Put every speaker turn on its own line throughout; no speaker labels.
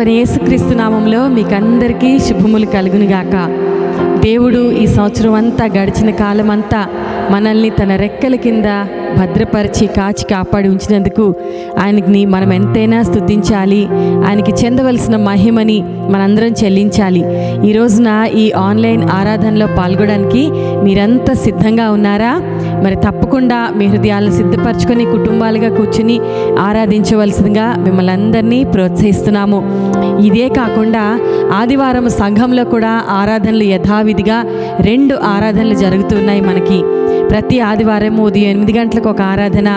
ప్రభువైన యేసుక్రీస్తు నామంలో మీకు అందరికీ శుభములు కలుగునుగాక. దేవుడు ఈ సంవత్సరం అంతా, గడిచిన కాలం అంతా మనల్ని తన రెక్కల కింద భద్రపరిచి కాచి కాపాడి ఉంచినందుకు ఆయనకి మనం ఎంతైనా స్తుతించాలి. ఆయనకి చెందవలసిన మహిమని మనందరం చెల్లించాలి. ఈ రోజున ఈ ఆన్లైన్ ఆరాధనలో పాల్గొనడానికి మీరంతా సిద్ధంగా ఉన్నారా? మరి తప్పకుండా మీ హృదయాలను సిద్ధపరచుకొని కుటుంబాలుగా కూర్చుని ఆరాధించవలసిందిగా మిమ్మల్ని అందరినీ ప్రోత్సహిస్తున్నాము. ఇదే కాకుండా ఆదివారం సంఘంలో కూడా ఆరాధనలు యథావిధిగా 2 ఆరాధనలు జరుగుతున్నాయి. మనకి ప్రతి ఆదివారం ఉదయం 8 గంటలకు ఒక ఆరాధన,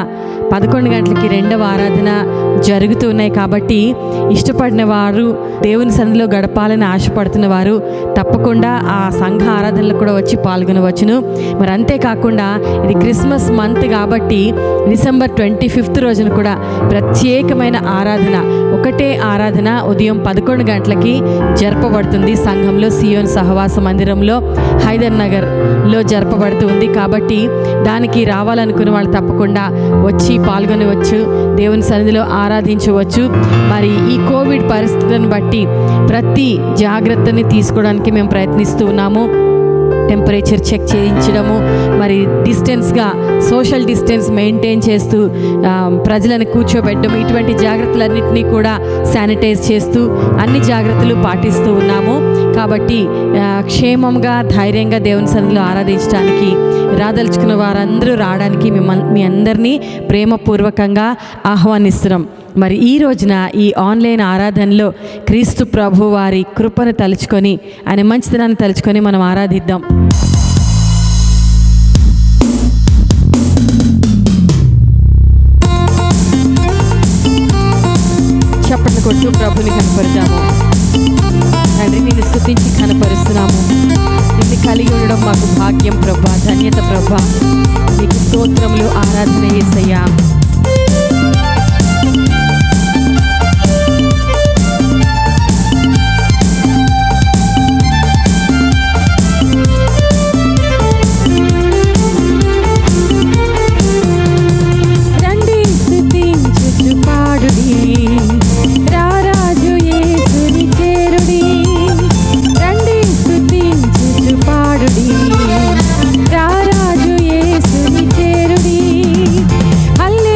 11 గంటలకి 2వ ఆరాధన జరుగుతూ ఉన్నాయి. కాబట్టి ఇష్టపడిన వారు, దేవుని సన్నిధిలో గడపాలని ఆశపడుతున్న వారు తప్పకుండా ఆ సంఘ ఆరాధనలు కూడా వచ్చి పాల్గొనవచ్చును. మరి అంతేకాకుండా ఇది క్రిస్మస్ మంత్ కాబట్టి డిసెంబర్ 25th రోజున కూడా ప్రత్యేకమైన ఆరాధన, ఒకటే ఆరాధన ఉదయం 11 గంటలకి జరపబడుతుంది. సంఘంలో సియోన్ సహవాస మందిరంలో హైదర్ నగర్లో జరపబడుతుంది. కాబట్టి దానికి రావాలనుకున్న వాళ్ళు తప్పకుండా వచ్చి పాల్గొనవచ్చు, దేవుని సన్నిధిలో ఆరాధించవచ్చు. మరి ఈ కోవిడ్ పరిస్థితులను బట్టి ప్రతి జాగ్రత్తని తీసుకోవడానికి మేము ప్రయత్నిస్తూ ఉన్నాము. టెంపరేచర్ చెక్ చేయించడము, మరి డిస్టెన్స్గా సోషల్ డిస్టెన్స్ మెయింటైన్ చేస్తూ ప్రజలను కూర్చోబెట్టడం, ఇటువంటి జాగ్రత్తలన్నింటినీ కూడా శానిటైజ్ చేస్తూ అన్ని జాగ్రత్తలు పాటిస్తూ ఉన్నాము. కాబట్టి క్షేమంగా, ధైర్యంగా దేవుని సన్నిధిలో ఆరాధించడానికి రాదలుచుకున్న వారందరూ రావడానికి మీ అందరినీ ప్రేమపూర్వకంగా ఆహ్వానిస్తున్నాం. మరి ఈ రోజున ఈ ఆన్లైన్ ఆరాధనలో క్రీస్తు ప్రభు వారి కృపను తలుచుకొని, ఆయన మంచితనాన్ని తలుచుకొని మనం ఆరాధిద్దాం. చప్పట్లు కొట్టు ప్రభుని కనపరుద్దాము. తండ్రి, నిన్ను స్తుతించి కనపరుస్తున్నాము. నిన్ను కలిగి ఉండడం మాకు భాగ్యం ప్రభా, ధన్యత ప్రభా. నీకు స్తోత్రములు, ఆరాధన యేసయ్యా.
హల్లెలూయా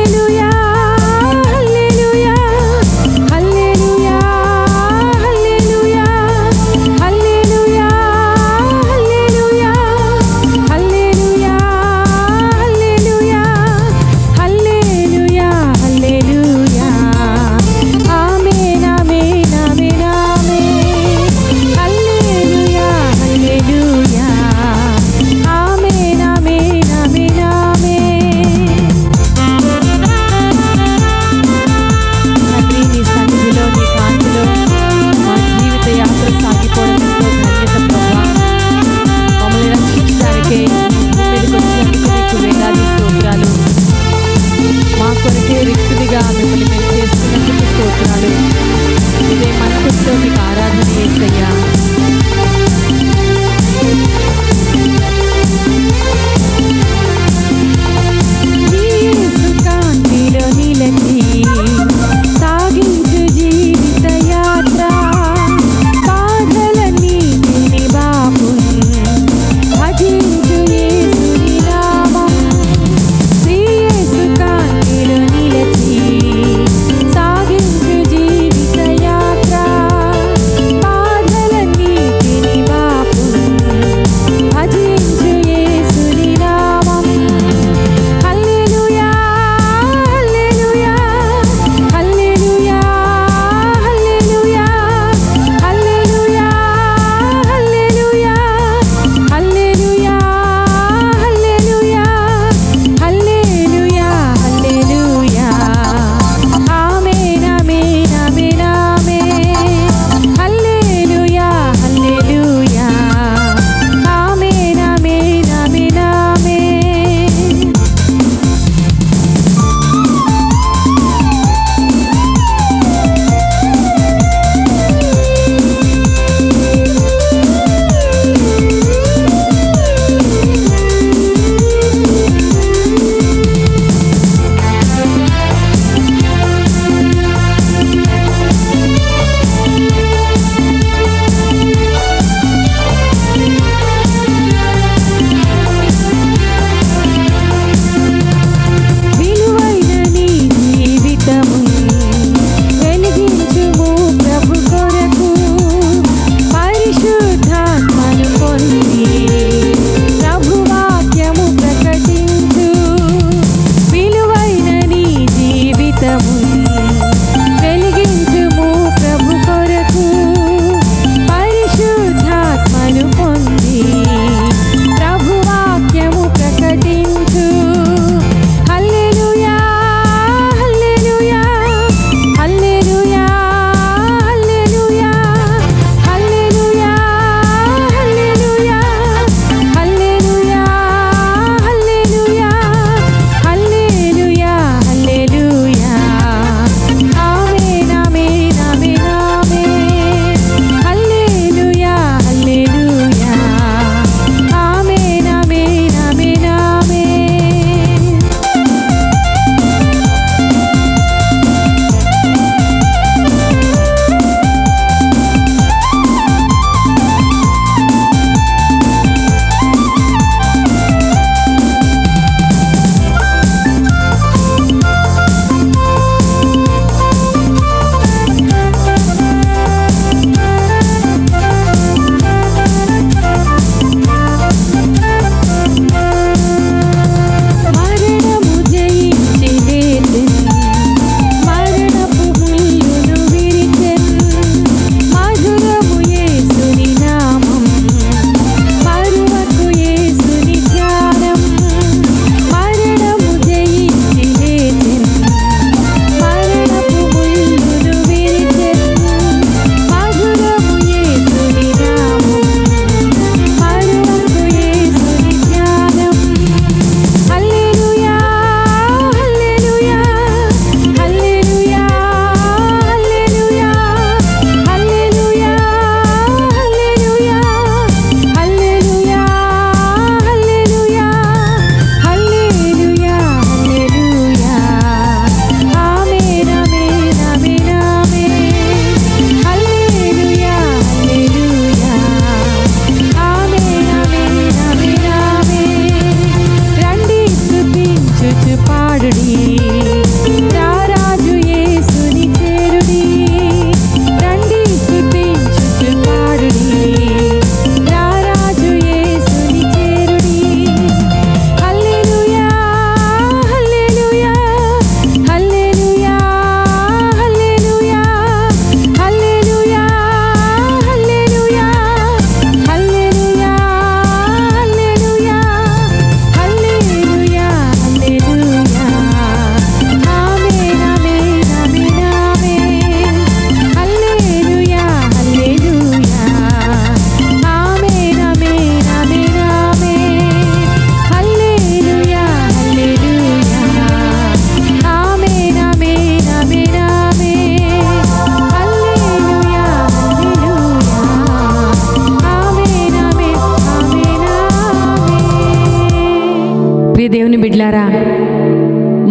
దేవుని బిడ్డలారా,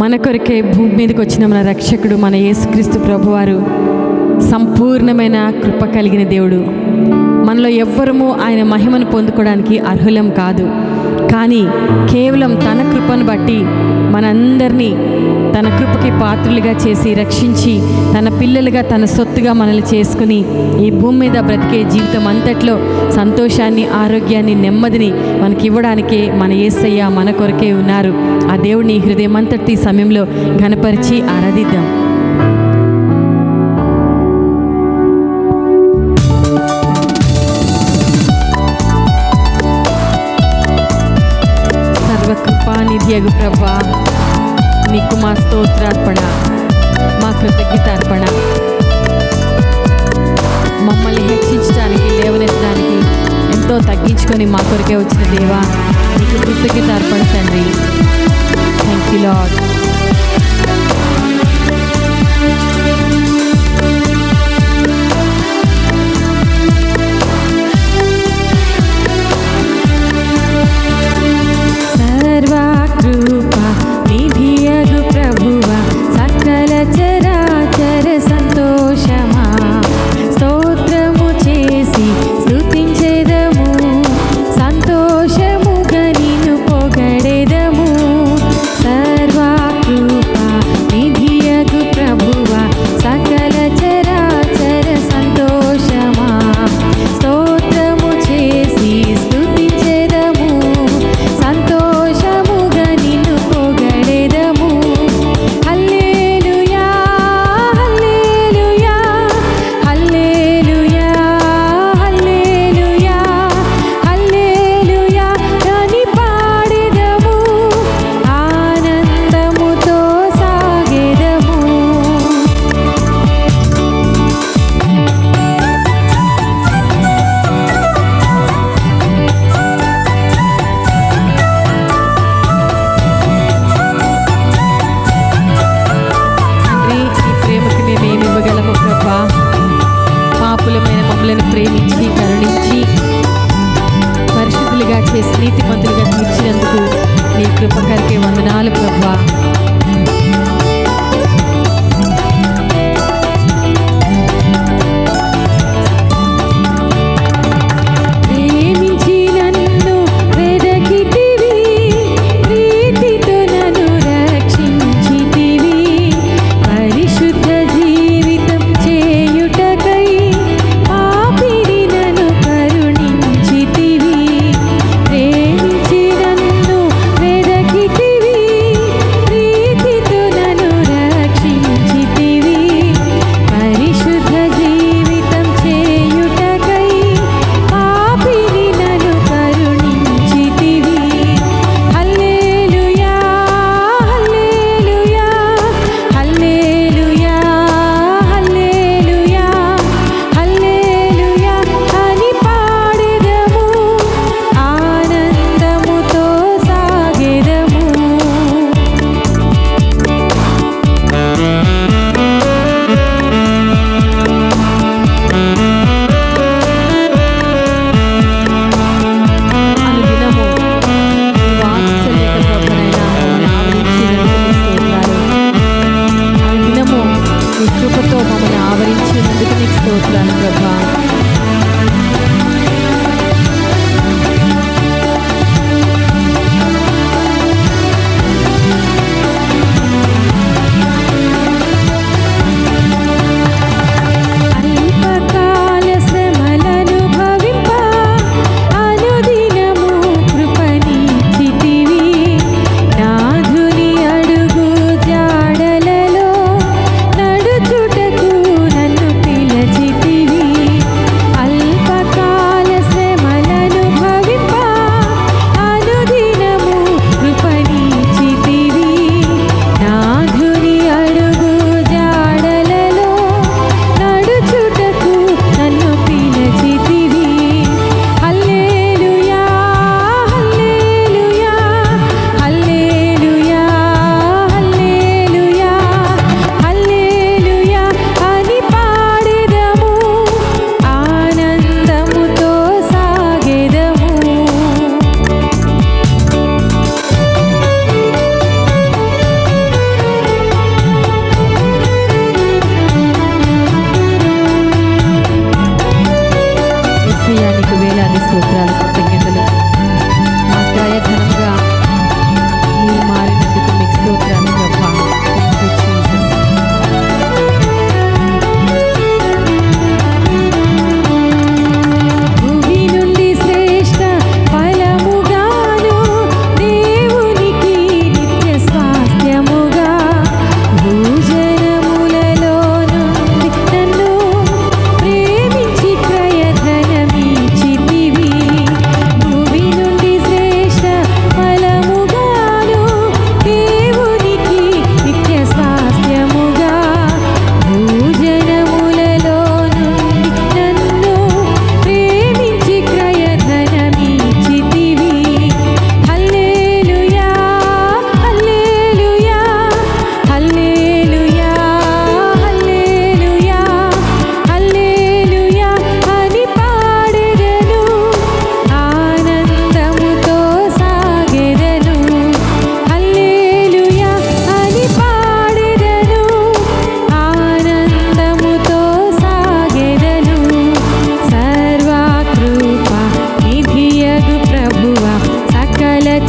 మన కొరకే భూమి మీదకి వచ్చిన మన రక్షకుడు మన యేసుక్రీస్తు ప్రభువారు సంపూర్ణమైన కృప కలిగిన దేవుడు. మనలో ఎవ్వరము ఆయన మహిమను పొందుకోవడానికి అర్హులం కాదు. కానీ కేవలం తన కృపను బట్టి మనందరినీ తన కృపకి పాత్రులుగా చేసి రక్షించి తన పిల్లలుగా తన సొత్తుగా మనల్ని చేసుకుని ఈ భూమి మీద బ్రతికే జీవితం అంతట్లో సంతోషాన్ని, ఆరోగ్యాన్ని, నెమ్మదిని మనకి ఇవ్వడానికే మన యేసయ్య మన కొరకే ఉన్నారు. ఆ దేవుడిని హృదయం అంతటి సమయంలో ఘనపరిచి ఆరాధిద్దాం. సర్వకృపానిధియగు ప్రభువా, నీకు మా స్తోత్రార్పణ, మా కృతజ్ఞతార్పణ. మమ్మల్ని హెచ్చించడానికి, లేవనెత్తడానికి ఎంతో తగ్గించుకొని మా కొరకే వచ్చిన దేవా, నీకు కృతజ్ఞతార్పణ తండ్రి. Thank you Lord. సర్వకృపా నిధియగు ప్రభువా, సకల చరాచర సంతోషమా, స్తోత్రము చేసి స్తుతించెదము, సంతోషముగా నిన్ను పొగడెదము. సర్వకృపా నిధియగు ప్రభువా, సకల చరాచర సంతోషమా, స్తోత్రము చేసి స్తుతించెదము, సంతోషముగా నిన్ను పొగడెదము. హల్లెలూయా, హల్లెలూయా, హల్లెలూయా, హల్లెలూయా, హల్లెలూయా అని పాడెదము, ఆనందముతో సాగెదము. తండ్రి, ఈ ప్రేమకు మేమేమి ఇవ్వగలము ప్రభా? పాపులమైన మమ్మల్ని ప్రేమించి కరుణించి పరిశుద్ధులుగా చేసి నీతిమంతులుగా తీర్చినందుకు నీ కృపకరికే వందనాలు ప్రభా. ప్రేమించి నన్ను వెదకితివి, ప్రీతితో నన్ను రక్షించితివి, పరిశుద్ధ జీవితం చేయుటకై పాపిని నన్ను కరుణించితివి. ప్రేమించి నన్ను వెదకితివి, ప్రీతితో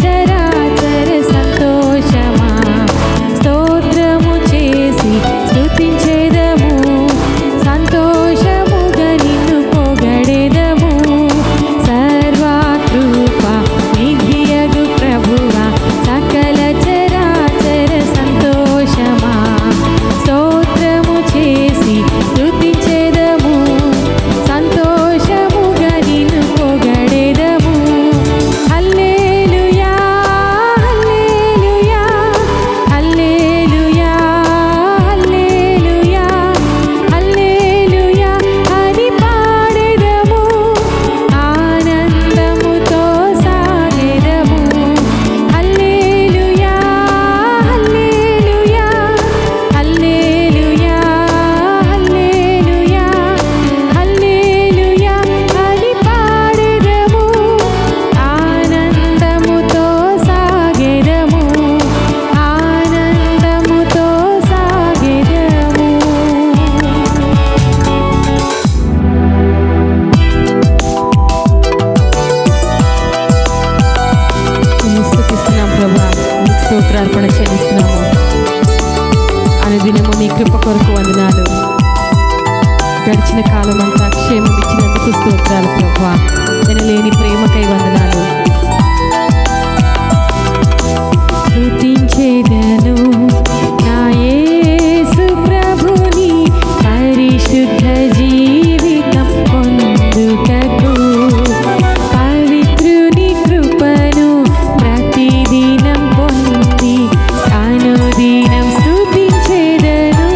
చరాచర సంతోషమా స్తోత్రము చేసి స్తుతించెదము సంతోషముగా నిన్ను పొగడెదము సర్వకృప నిధియగు ప్రభువా సకల చరాచర సంతోషమా స్తోత్రము చేసి స్తుతించెదము సంతోషముగా నిన్ను పొగడెదము హల్లెలూయా హల్లెలూయా హల్లెలూయా హల్లెలూయా హల్లెలూయా అని పాడెదము ఆనందముతో సాగెదము హల్లెలూయా హల్లెలూయా హల్లెలూయా హల్లెలూయా హల్లెలూయా అని పాడెదము ఆనందముతో సాగెదము ఆనందముతో సాగెదము. నిన్ను స్తుతిస్తున్నాం ప్రభా, నీకు స్తోత్రార్పణ చెల్లిస్తున్నాము. అనుదినము నీ కృప కొరకు వందనాలు. గడిచిన కాలం అంతా క్షేమం ఇచ్చినందుకు స్తోత్రాలు ప్రభా, వినలేని ప్రేమకై వందనాలు. స్తుతించెదను నా యేసు ప్రభుని పరిశుద్ధ జీవితం పొందుటకు పవిత్రుని కృపను ప్రతిదినం పొంది అనుదినం స్తుతించెదను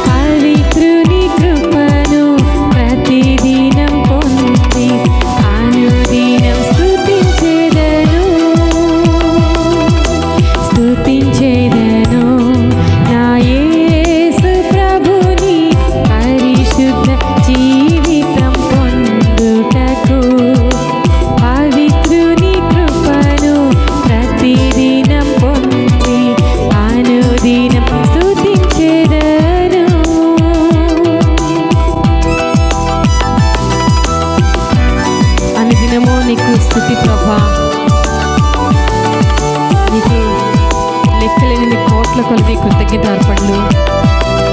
పవిత్రుని కృపను ప్రతిదినం పొంది అనుదినం స్తుతించెదను స్తుతించెదను నా యేసు ప్రభుని పరిశుద్ధ జీవితం పొందుటకు పవిత్రుని కృపను ప్రతిదినం పొంది అనుదినం స్తుతించెదను. అనుదినము నీకు స్తుతి ప్రభా, నీకు లెక్కలేని కోట్ల కొలది కృతజ్ఞత అర్పణలు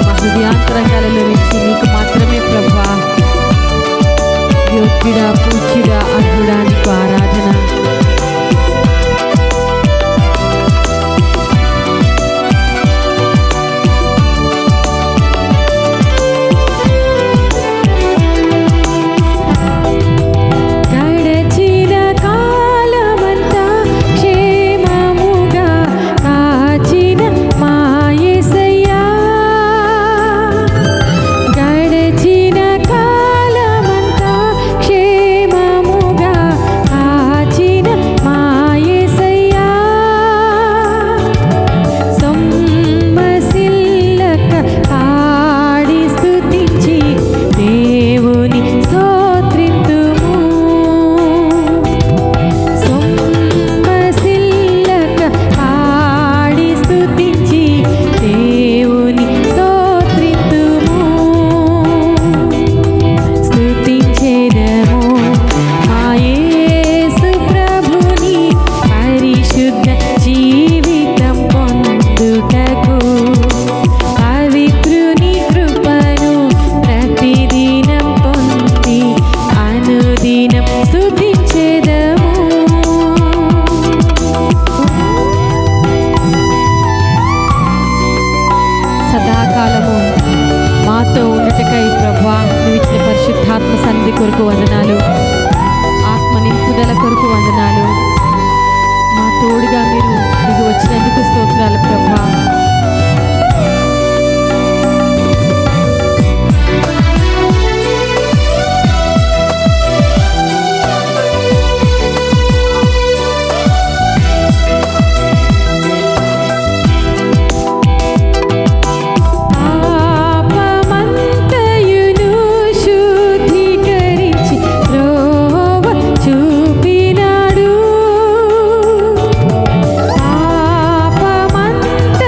మా హృదయాంతరంగాలలో నుంచి నీకు మాత్రమే ప్రభా. యోగ్యుడా పూజ్యుడా అర్హుడా నీకు ఆరాధన. గడచిన కాలమంతా క్షేమముగా కాచిన మా యేసయ్యా గడచిన కాలమంతా క్షేమముగా కాచిన మా యేసయ్యా సొమ్మసిల్లక పాడి స్తుతించి దేవుని స్తోత్రిద్దుము సొమ్మసిల్లక పాడి స్తుతించి దేవుని స్తోత్రిద్దుము స్తుతించెదము మా యేసు ప్రభుని పరిశుద్ధ జీవితం పొందుటకు పవిత్రుని కృపను ప్రతిదినం పొంది అనుదినం స్తుతించెదము. సదాకాలము మాతో ఉండుటకై ప్రభా నువ్వు ఇచ్చిన పరిశుద్ధాత్మ సన్నిధి కొరకు వందనాలు. ఆత్మ నింపుదల కొరకు వందనాలు. మా తోడుగా మీరు దిగి వచ్చినందుకు స్తోత్రాలు ప్రభా. పాపమంతయును శుద్ధీకరించి త్రోవ చూపినాడు పాపమంత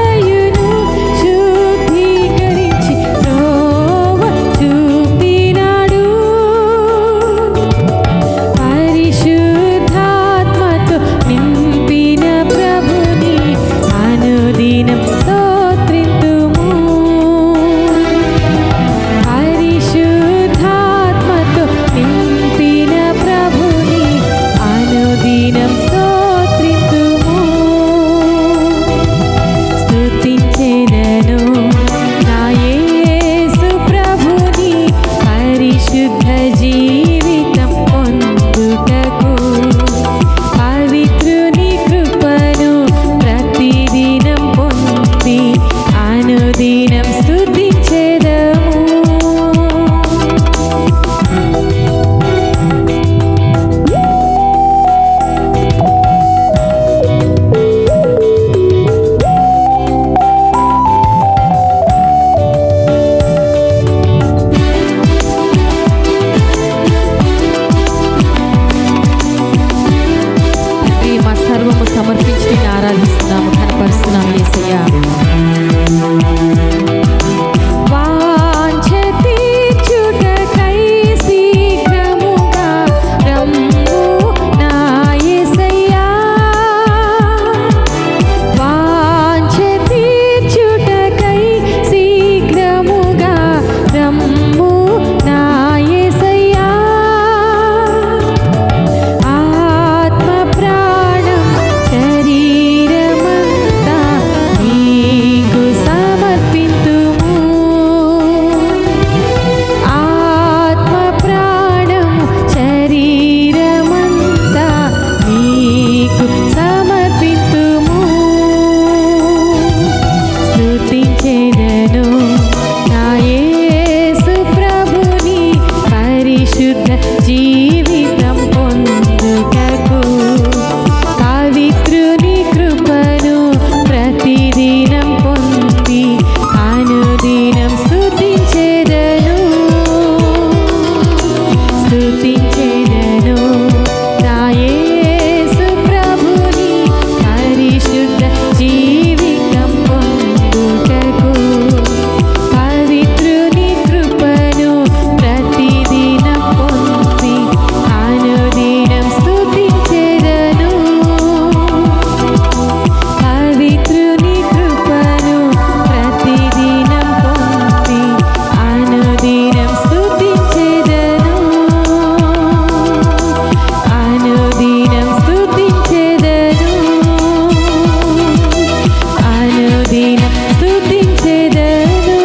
ఆరాధిస్తున్నాము, కనపరుస్తున్నాము యేసయ్యా. వాంఛ తీర్చుటకై శీఘ్రముగా రమ్ము నా యేసయ్యా. వాంఛ తీర్చుటకై శీఘ్రముగా రమ్ము నా యేసయ్యా. ఆత్మ ప్రాణం శరీరమంతా నీకు సమర్పింతుము. ఆత్మ ప్రాణం శరీరమంతా నీకు సమర్పింతుము. స్తుతించెదను నా యేసు ప్రభుని పరిశుద్ధ జీవితం పొందుటకు. పవిత్రుని కృపను ప్రతిదినం పొంది అనుదినం స్తుతించెదను. స్తుతించెదను నా యేసు ప్రభుని పరిశుద్ధ జీవితం పొందుటకు. పవిత్రుని కృపను ప్రతిదినం పొంది అనుదినం స్తుతించెదను. పవిత్రుని కృపను ప్రతిదినం పొంది అనుదినం స్తుతించెదను. అనుదినం స్తుతించెదను. అనుదినం స్తుతించెదను.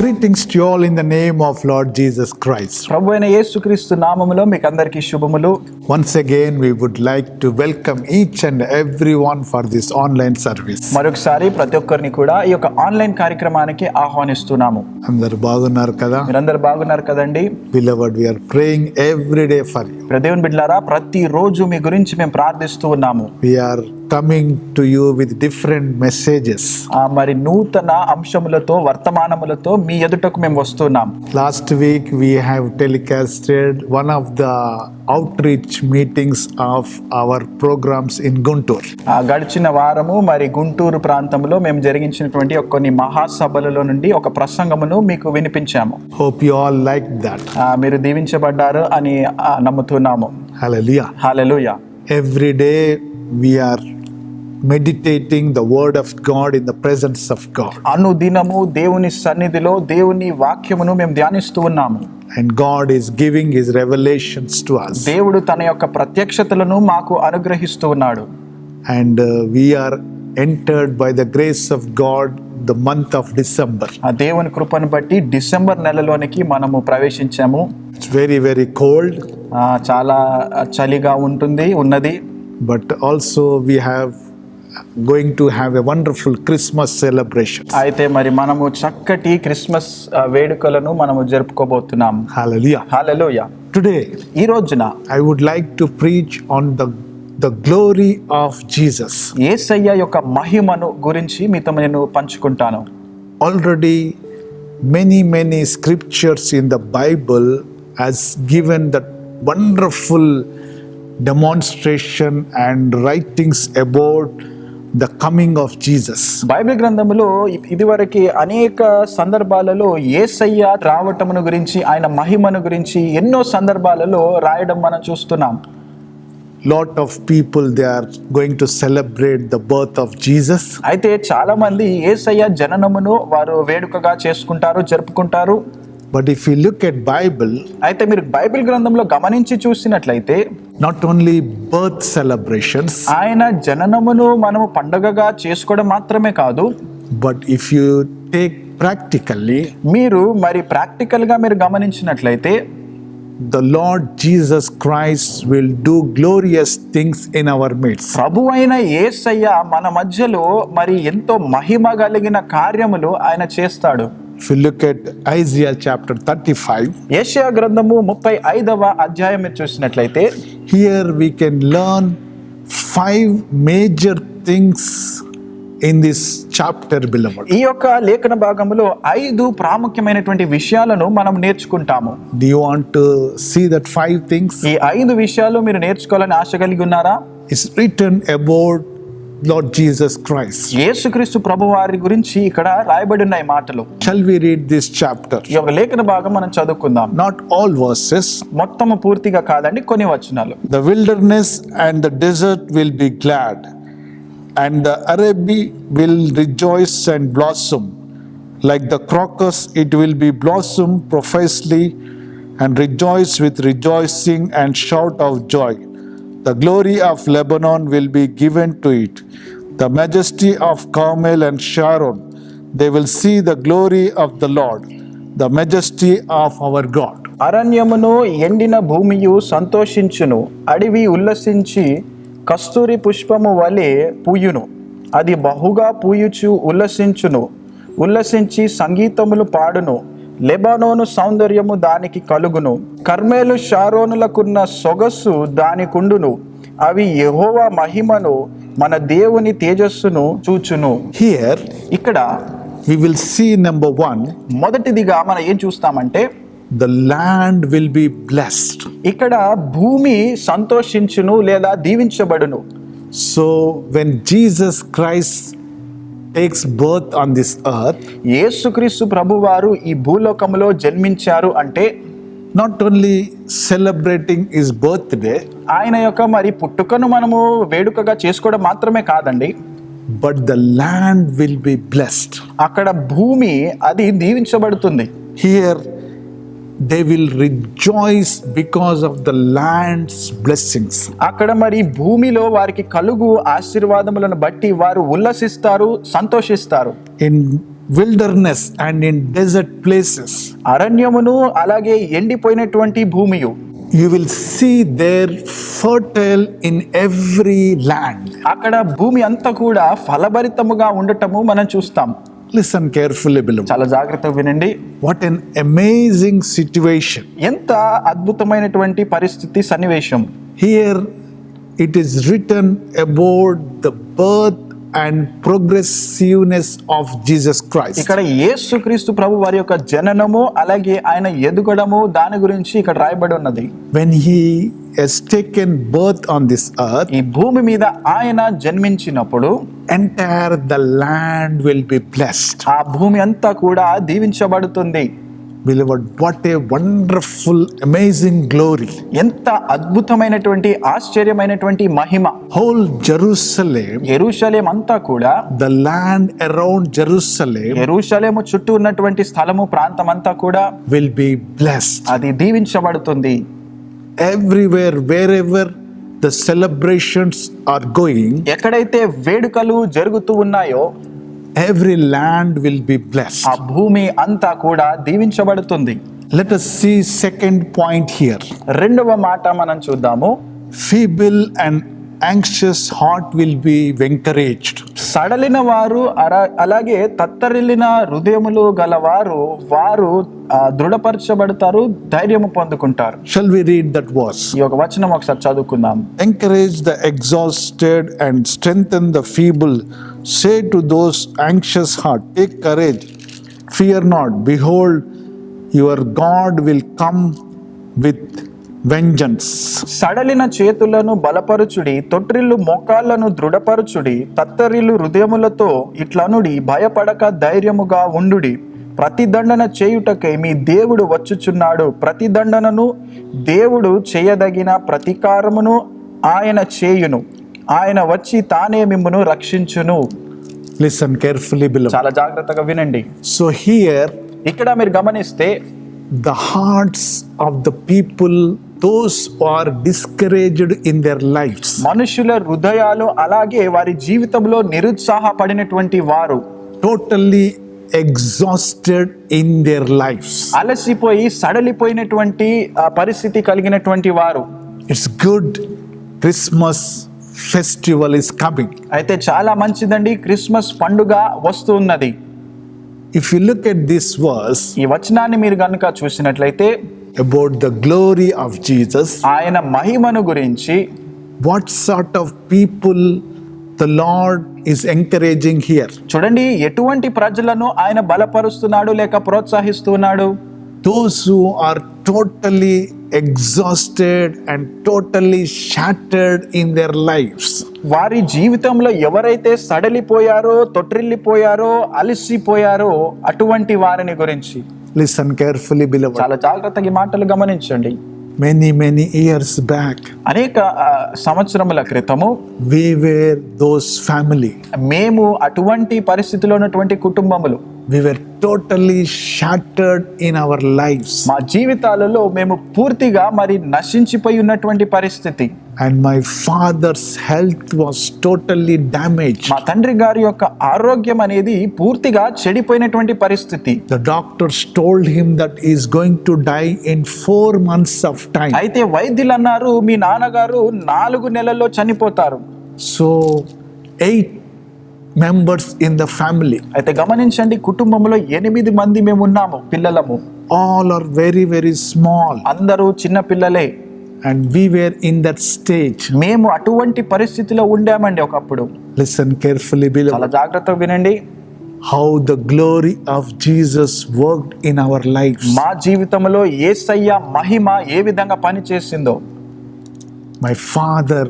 Greetings to you all in the name of Lord Jesus Christ.
ప్రభు అయిన యేసుక్రీస్తు నామములో మీకు అందరికీ శుభములు.
Once again, we would like to welcome each and everyone for this online service.
మరొకసారి ప్రతి ఒక్కరిని కూడా ఈ యొక్క ఆన్లైన్ కార్యక్రమానికి ఆహ్వానిస్తున్నాము.
అందరు బాగున్నారు కదా?
మీరందరూ బాగున్నారు కదండి?
Beloved, we are praying every day for you.
దేవుని బిడ్డలారా, ప్రతి రోజు మీ గురించి మేము ప్రార్థిస్తూ ఉన్నాము.
We are coming to you with different messages.
మరి నూతన అంశములతో, వర్తమానములతో మీ ఎదుటకు మేము వస్తున్నాం.
Last week we have telecasted one of the outreach meetings of our programs in Guntur.
గడిచిన వారము మరి గుంటూరు ప్రాంతంలో మేము జరిగించినటువంటి కొన్ని మహాసభలలో నుండి ఒక ప్రసంగమును మీకు వినిపించాము.
Hope you all liked that.
మీరు దీవించబడ్డారు అని నమ్ముతున్నాము.
Hallelujah.
Hallelujah.
Every day we are meditating the word of God in the presence of God.
అనుదినము దేవుని సన్నిధిలో దేవుని వాక్యమును మేము ధ్యానిస్తూ ఉన్నాము.
And God is giving his revelations to us.
దేవుడు తన యొక్క ప్రత్యక్షతలను మాకు అనుగ్రహిస్తూ ఉన్నాడు.
And we are entered by the grace of God the month of December.
ఆ దేవుని కృపను బట్టి డిసెంబర్ నెలలోనికి మనము ప్రవేశించాము.
It's very, very cold.
చాలా చలిగా ఉన్నది.
But also we have going to have a wonderful Christmas celebration.
అయితే మరి మనము చక్కటి క్రిస్మస్ వేడుకలను మనము జరుపుకోబోతున్నాము.
Hallelujah.
హల్లెలూయా.
Today
ఈ రోజున
I would like to preach on the glory of Jesus.
యేసయ్య యొక్క మహిమను గురించి మీతో నేను పంచుకుంటాను.
Already many scriptures in the Bible has given that wonderful demonstration and writings about the coming of Jesus.
Bible గ్రంథములో ఇదివరకు అనేక సందర్భాలలో యేసయ్య రావటమును గురించి, ఆయన మహిమను గురించి ఎన్నో సందర్భాలలో రాయడం మనం చూస్తున్నాం.
Lot of people, they are going to celebrate the birth of Jesus.
అయితే చాలా మంది యేసయ్య జననమును వారు వేడుకగా చేసుకుంటారు, జరుపుకుంటారు.
But if you look at Bible,
అయితే మీరు బైబిల్ గ్రంథంలో గమనించి చూసినట్లయితే
not only birth celebrations,
ఆయన జననమును మనము పండుగగా చేసుకోవడం మాత్రమే కాదు,
but if you take practically,
మీరు మరి ప్రాక్టికల్ గా మీరు గమనించినట్లయితే
the Lord Jesus Christ will do glorious things in our midst.
ప్రభువైన యేసయ్య మన మధ్యలో మరి ఎంతో మహిమ కలిగిన కార్యములు ఆయన చేస్తాడు.
If you look at Isaiah chapter 35,
యెషయా గ్రంథము 35వ అధ్యాయం మీరు చూసినట్లయితే
here we can learn 5 major things in this chapter, beloved.
ఈ యొక్క లేఖన భాగములో 5 ప్రాముఖ్యమైనటువంటి విషయాలను మనం నేర్చుకుంటాము.
Do you want to see that 5 things?
ఈ 5 విషయాలు మీరు నేర్చుకోవాలని ఆశ కలిగి ఉన్నారా?
is written about Lord Jesus Christ.
యేసుక్రీస్తు ప్రభువారి గురించి ఇక్కడ రాయబడి ఉన్నాయి మాటలు.
Shall we read this chapter?
ఈ యొక్క లేఖన భాగం మనం చదువుకుందాం.
Not all verses.
మొత్తము పూర్తిగా కాదండి, కొన్ని వచనాలు.
The wilderness and the desert will be glad, and the Araby will rejoice and blossom. Like the crocus, it will be blossom profusely and rejoice with rejoicing and shout of joy. The glory of Lebanon will be given to it, the majesty of Carmel and Sharon. They will see the glory of the Lord, the majesty of our God.
అరణ్యమును ఎండిన భూమియు సంతోషించును, అడవి ఉల్లసించి కస్తూరి పుష్పము వలె పూయును. అది బహుగా పూయుచు ఉల్లసించును, ఉల్లసించి సంగీతములు పాడును. Lebanon సౌందర్యము దానికి కలుగును, కర్మేలు షారోనులకున్న సొగసు దానికుండును. అవి యెహోవా మహిమను, మన దేవుని తేజస్సును చూచును.
Here
ఇక్కడ
we will see number one,
మొదటిదిగా మనం ఏం చూస్తామంటే
the land will be blessed.
ఇక్కడ భూమి సంతోషించును లేదా దీవించబడును.
So when Jesus Christ takes birth on this earth,
యేసుక్రీస్తు ప్రభువారు ఈ భూలోకములో జన్మించారు అంటే
not only celebrating his birthday,
ఆయన యొక్క మరి పుట్టుకను మనము వేడుకగా చేసుకోవడం మాత్రమే కాదండి,
but the land will be blessed.
అక్కడ భూమి అది దీవించబడుతుంది.
Here they will rejoice because of the land's blessings.
అక్కడ మరి భూమిలో వారికి కలుగు ఆశీర్వాదములను బట్టి వారు ఉల్లసిస్తారు, సంతోషిస్తారు.
In wilderness and in desert places,
అరణ్యమును అలాగే ఎండిపోయినటువంటి భూమియు
you will see there fertile in every land.
అక్కడ భూమి అంతా కూడా ఫలభరితముగా ఉండటము మనం చూస్తాం.
Listen carefully, beloved.
చాలా జాగ్రత్తగా వినండి.
What an amazing situation.
ఎంత అద్భుతమైనటువంటి పరిస్థితి, సన్నివేశం.
Here it is written about the birth and progressiveness of Jesus Christ.
ఇక్కడ యేసుక్రీస్తు ప్రభు వారి యొక్క జననము అలాగే ఆయన ఎదుగడము దాని గురించి ఇక్కడ రాయబడి ఉన్నది.
When he has taken birth on this earth,
ఈ భూమి మీద ఆయన జన్మించినప్పుడు
entire the land will be blessed.
ఆ భూమి అంతా కూడా దీవించబడుతుంది.
Beloved, what a wonderful, amazing glory.
ఎంత అద్భుతమైనటువంటి ఆశ్చర్యమైనటువంటి మహిమ.
Whole Jerusalem,
యెరూషలేము అంతా కూడా,
the land around Jerusalem
యెరూషలేము చుట్టూ ఉన్నటువంటి స్థలము ప్రాంతం అంతా కూడా
will be blessed.
అది దీవించబడుతుంది.
Everywhere, wherever the celebrations are going,
ఎక్కడైతే వేడుకలు జరుగుతూ ఉన్నాయో
every land will be blessed.
ఆ భూమి అంతా కూడా దీవించబడుతుంది.
Let us see second point here.
రెండవ మాట మనం చూద్దాము.
Feeble and anxious heart will be encouraged.
సడలిన వారు అలాగే తత్తరిల్లిన హృదయములు గలవారు వారు దృఢపరచబడతారు, ధైర్యము పొందుకుంటారు.
Shall we read that verse?
ఈ యొక్క వచనం ఒకసారి చదువుకుందాం.
Encourage the exhausted and strengthen the feeble. Say to those anxious heart, take courage, fear not. Behold, your God will come with vengeance.
సడలిన చేతులను బలపరుచుడి, తొట్రిల్లు మోకాళ్లను దృఢపరచుడి, తత్తరిల్లు హృదయములతో ఇట్లనుడి, భయపడక ధైర్యముగా ఉండుడి. ప్రతిదండన చేయుటకై మీ దేవుడు వచ్చుచున్నాడు. ప్రతిదండనను దేవుడు చేయదగిన ప్రతీకారమును ఆయన చేయును. ఆయన వచ్చి తానే మిమ్మును రక్షించును.
Listen carefully, beloved.
చాలా జాగ్రత్తగా వినండి.
So here,
ఇక్కడ మీరు గమనిస్తే
the hearts of the people, those who are discouraged in their lives,
మనుషుల హృదయాలు అలాగే వారి జీవితంలో నిరుత్సాహపడినటువంటి వారు,
totally exhausted in their lives.
అలసిపోయి సడలిపోయినటువంటి పరిస్థితి కలిగినటువంటి వారు.
It's good. Christmas festival is coming.
అయితే చాలా మంచిదండి, క్రిస్మస్ పండుగ వస్తూ ఉన్నది.
If you look at this verse
ఈ వచనాన్ని మీరు గనుక చూసినట్లయితే
about the glory of Jesus,
ఆయన మహిమను గురించి,
what sort of people the Lord is encouraging here?
చూడండి ఎటువంటి ప్రజలను ఆయన బలపరుస్తున్నాడు లేక ప్రోత్సహిస్తున్నాడు.
Those who are totally exhausted and totally shattered in their lives.
వారి జీవితంలో ఎవరైతే సడలిపోయారో, తొట్టిల్లిపోయారో, అలసిపోయారో అటువంటి వారిని గురించి
Listen carefully, beloved.
చాలా జాగ్రత్తగా ఈ మాటలు గమనించండి.
Many years back,
అనేక సంవత్సరముల క్రితము
we were those family.
మేము అటువంటి పరిస్థితిలో ఉన్నటువంటి కుటుంబములు,
We were totally shattered in our lives.
మా జీవితాలలో మేము పూర్తిగా మరి నశించిపోయి ఉన్నటువంటి పరిస్థితి.
And my father's health was totally damaged.
మా తండ్రి గారి యొక్క ఆరోగ్యం అనేది పూర్తిగా చెడిపోయినటువంటి పరిస్థితి.
The doctors told him that he is going to die in 4 months of time.
అయితే వైద్యులు అన్నారు, మీ నాన్నగారు 4 నెలల్లో చనిపోతారు.
So 8 members in the family,
అయితే గమనించండి, కుటుంబంలో 8 మంది మేము ఉన్నాము, పిల్లలము.
all are very small,
అందరూ చిన్న పిల్లలే.
and we were in that stage.
మేము అటువంటి పరిస్థితిలో ఉండామండి ఒకప్పుడు.
Listen carefully,
చాలా
beloved,
జాగ్రత్తగా వినండి.
how the glory of Jesus worked in our lives.
మా జీవితంలో యేసయ్య మహిమ ఏ విధంగా పనిచేసిందో.
My father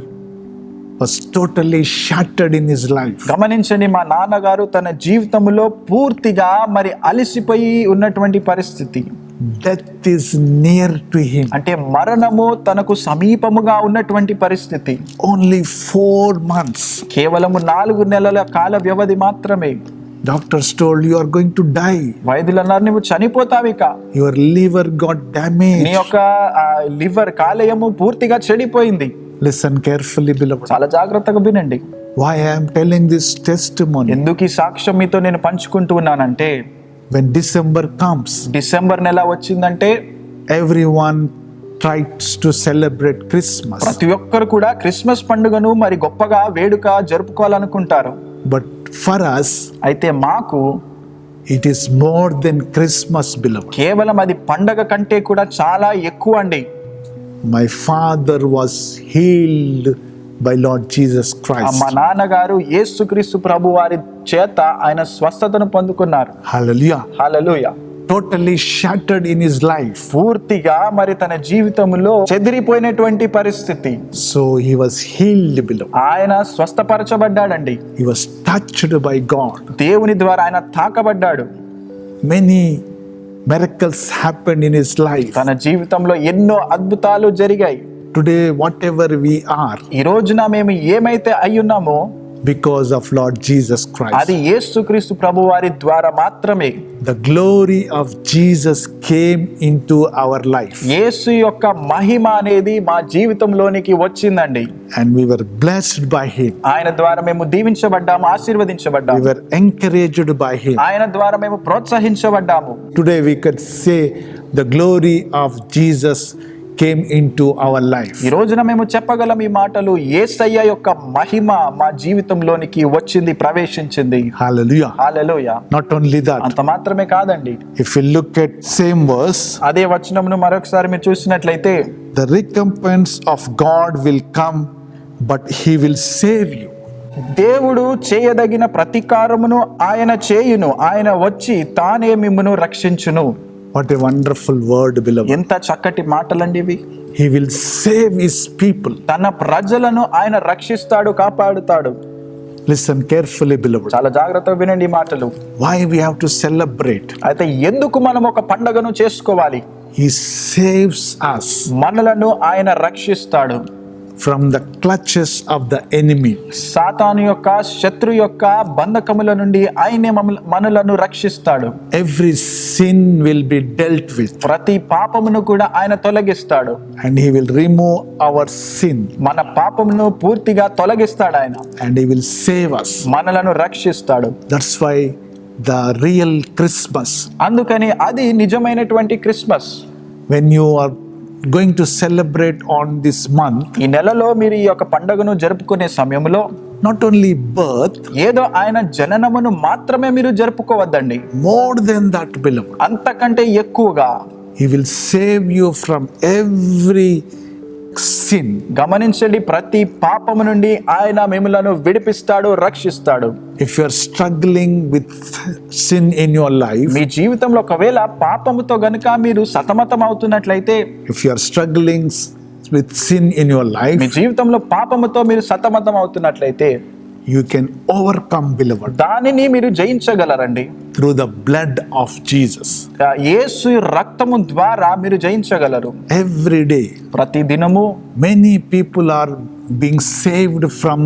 was totally shattered in his life.
గమనించండి, మా నాన్నగారు తన జీవితంలో పూర్తిగా మరి అలసిపోయి ఉన్నటువంటి పరిస్థితి.
Death is near to him.
అంటే మరణము తనకు సమీపముగా ఉన్నటువంటి పరిస్థితి.
Only 4 months.
కేవలము 4 నెలల కాల వ్యవధి మాత్రమే.
Doctors told you are going to die.
వైద్యులు అన్నారు, నువ్వు చనిపోతావు ఇక.
Your liver got
నీ
damaged.
యొక్క లివర్, కాలేయము పూర్తిగా చెడిపోయింది.
Listen carefully, beloved.
చాలా జాగ్రత్తగా వినండి.
Why I am telling this testimony?
ఎందుకు ఈ సాక్ష్యం మీతో నేను పంచుకుంటూ ఉన్నానంటే,
When December comes,
డిసెంబర్ నెల వచ్చిందంటే
everyone tries to celebrate Christmas.
ప్రతి ఒక్కరు కూడా క్రిస్మస్ పండుగను మరి గొప్పగా వేడుక జరుపుకోవాలనుకుంటారు.
But for us,
అయితే మాకు
it is more than Christmas, beloved.
కేవలం అది పండగ కంటే కూడా చాలా ఎక్కువ అండి.
My father was healed by Lord Jesus Christ.
మా నాన్నగారు యేసుక్రీస్తు ప్రభు వారి చేత ఆయన స్వస్థతను పొందుకున్నారు.
Hallelujah.
Hallelujah.
Totally shattered in his life.
పూర్తిగా మరి తన జీవితంలో చెదిరిపోయినటువంటి పరిస్థితి.
So he was healed, beloved.
ఆయన స్వస్థపరచబడ్డాడండి.
He was touched by God.
దేవుని ద్వారా ఆయన తాకబడ్డాడు.
Many miracles happened in his life.
తన జీవితంలో ఎన్నో అద్భుతాలు జరిగాయి.
Today, whatever we are,
ఈ రోజున మేము ఏమైతే అయ్యున్నామో
because of Lord Jesus Christ.
అది యేసుక్రీస్తు ప్రభు వారి ద్వారా మాత్రమే.
The glory of Jesus came into our life.
యేసు యొక్క మహిమ అనేది మా జీవితంలోనికి వచ్చిందండి.
And we were blessed by him.
ఆయన ద్వారా మేము దీవించబడ్డాము,
We
ఆశీర్వదించబడ్డాము.
were encouraged by him.
ఆయన ద్వారా మేము ప్రోత్సహించబడ్డాము.
Today we could say the glory of Jesus came into our life.
ఈ రోజున మేము చెప్పగలం ఈ మాటలు, యేసయ్య యొక్క మహిమ మా జీవితంలోనికి వచ్చింది, ప్రవేశించింది.
Hallelujah.
Hallelujah.
Not only that,
అంత మాత్రమే కాదండి,
if you look at same verse,
అదే వచనమును మరొకసారి మీరు చూసినట్లయితే,
the recompense of God will come, but he will save you.
దేవుడు చేయదగిన ప్రతీకారమును ఆయన చేయును, ఆయన వచ్చి తానే మిమ్మును రక్షించును.
What a wonderful word, beloved.
ఎంత చక్కటి మాటలండి ఇవి.
He will save his people.
తన ప్రజలను ఆయన రక్షిస్తాడు, కాపాడుతాడు.
Listen carefully, beloved.
చాలా జాగ్రత్తగా వినండి ఈ మాటలు.
Why we have to celebrate?
అయితే ఎందుకు మనం ఒక పండగను చేసుకోవాలి?
He saves us
మనలను ఆయన రక్షిస్తాడు
from the clutches of the enemy.
సాతాను యొక్క, శత్రు యొక్క బంధకముల నుండి ఆయనే మనలను రక్షిస్తాడు.
Every sin will be dealt with,
ప్రతి పాపమును కూడా ఆయన తొలగిస్తాడు.
and he will remove our sin,
మన పాపమును పూర్తిగా తొలగిస్తాడు ఆయన.
and he will save us.
మనలను రక్షిస్తాడు.
That's why the real Christmas,
అందుకని అది నిజమైనటువంటి Christmas.
when you are going to celebrate on this month,
ఈ నెలలో మీరు ఈ యొక్క పండుగను జరుపుకునే సమయంలో
not only birth,
ఏదో ఆయన జననమును మాత్రమే మీరు జరుపుకోవద్దండి.
more than that, beloved,
అంతకంటే ఎక్కువగా
he will save you from every sin.
గమనించండి, ప్రతి పాపము నుండి ఆయన మిమ్మలను విడిపిస్తాడు, రక్షిస్తాడు.
If you are struggling with sin in your life,
మీ జీవితంలో ఒకవేళ పాపముతో గనుక మీరు సతమతం అవుతున్నట్లయితే,
if you are struggling with sin in your
me
life,
జీవితంలో పాపముతో మీరు సతమతం అవుతున్నట్లయితే
you can overcome, beloved,
దానిని మీరు జయించగలరండి.
through the blood of Jesus.
యేసు రక్తము ద్వారా మీరు జయించగలరు.
Every day,
ప్రతి దినము
many people are being saved from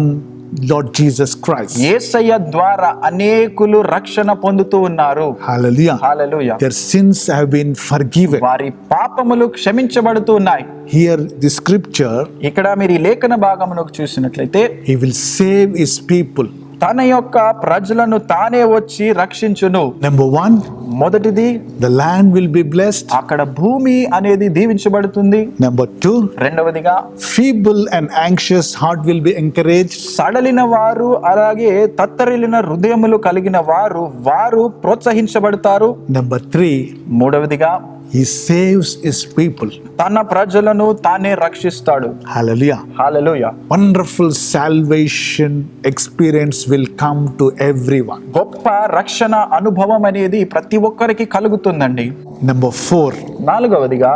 Lord Jesus Christ.
యేసయ్య ద్వారా అనేకులు రక్షణ పొందుతూ ఉన్నారు.
Hallelujah.
Hallelujah.
Their sins have been forgiven.
వారి పాపములు క్షమించబడుతూ ఉన్నాయి.
Here, the scripture,
ఇక్కడ మీరు ఈ లేఖన భాగమును చూసినట్లయితే,
He will save His people.
తన యొక్క ప్రజలను తానే వచ్చి రక్షించును.
Number one,
మొదటిది,
the land will be blessed.
అక్కడ భూమి అనేది దీవించబడుతుంది.
Number two,
రెండవదిగా,
feeble and anxious heart will be encouraged.
సడలిన వారు అలాగే తత్తరిల్లిన హృదయములు కలిగిన వారు ప్రోత్సహించబడతారు.
Number three,
మూడవదిగా,
He saves His people.
తన ప్రజలను తానే రక్షిస్తాడు.
Hallelujah.
Hallelujah.
Wonderful salvation experience will come to everyone.
గొప్ప రక్షణ అనుభవం అనేది ప్రతి ఒక్కరికి కలుగుతుందండి.
Number four,
నాలుగవదిగా,